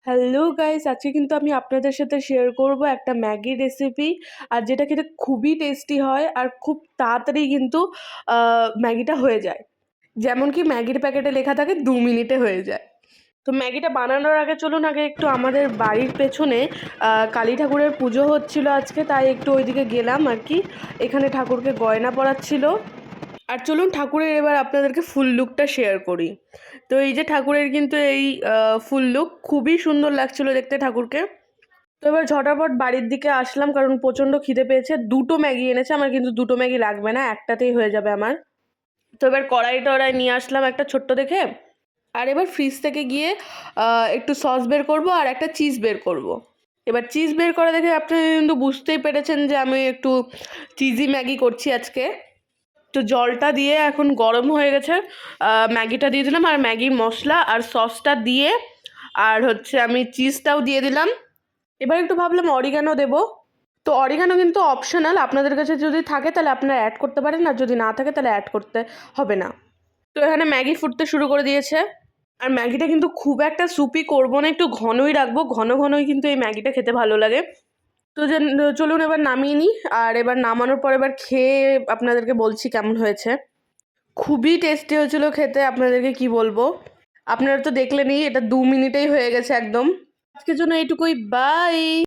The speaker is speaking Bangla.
হ্যালো গাইস, আজকে কিন্তু আমি আপনাদের সাথে শেয়ার করব একটা ম্যাগি রেসিপি। আর যেটা খেতে খুবই টেস্টি হয় আর খুব তাড়াতাড়ি কিন্তু ম্যাগিটা হয়ে যায়। যেমন কি ম্যাগির প্যাকেটে লেখা থাকে 2 মিনিটে হয়ে যায়। তো ম্যাগিটা বানানোর আগে চলুন আগে একটু আমাদের বাড়ির পেছনে কালী ঠাকুরের পুজো হচ্ছিল আজকে, তাই একটু ওইদিকে গেলাম আর কি। এখানে ঠাকুরকে গয়না পরাচ্ছিল। আর চলুন ঠাকুরের এবার আপনাদেরকে ফুল লুকটা শেয়ার করি। তো এই যে ঠাকুরের কিন্তু এই ফুল লুক খুবই সুন্দর লাগছিল দেখতে ঠাকুরকে। তো এবার ঝটাপট বাড়ির দিকে আসলাম কারণ প্রচণ্ড খিদে পেয়েছে। 2টো ম্যাগি এনেছে, আমার কিন্তু 2টো ম্যাগি লাগবে না, একটাতেই হয়ে যাবে আমার। তো এবার কড়াই টড়াই নিয়ে আসলাম একটা ছোট্ট দেখে। আর এবার ফ্রিজ থেকে গিয়ে একটু সস বের করব আর একটা চিজ বের করব। এবার চিজ বের করা দেখে আপনি কিন্তু বুঝতেই পেরেছেন যে আমি একটু চিজি ম্যাগি করছি আজকে। তো জলটা দিয়ে এখন গরম হয়ে গেছে, ম্যাগিটা দিয়ে দিলাম আর ম্যাগির মশলা আর সসটা দিয়ে আর হচ্ছে আমি চিজটাও দিয়ে দিলাম। এবার একটু ভাবলাম অরিগানো দেবো। তো অরিগানো কিন্তু অপশনাল, আপনাদের কাছে যদি থাকে তাহলে আপনারা অ্যাড করতে পারেন, আর যদি না থাকে তাহলে অ্যাড করতে হবে না। তো এখানে ম্যাগি ফুটতে শুরু করে দিয়েছে। আর ম্যাগিটা কিন্তু খুব একটা সুপি করবো না, একটু ঘনই রাখবো, ঘন ঘনই কিন্তু এই ম্যাগিটা খেতে ভালো লাগে। তো চলুন এবার নামিয়ে নিই। আর এবার নামানোর পর এবার খেয়ে আপনাদেরকে বলছি কেমন হয়েছে। খুবই টেস্টি হয়েছিল খেতে, আপনাদেরকে কি বলবো। আপনারা তো দেখলেনই, এটা 2 মিনিটেই হয়ে গেছে একদম। আজকের জন্য এইটুকুই, বাই।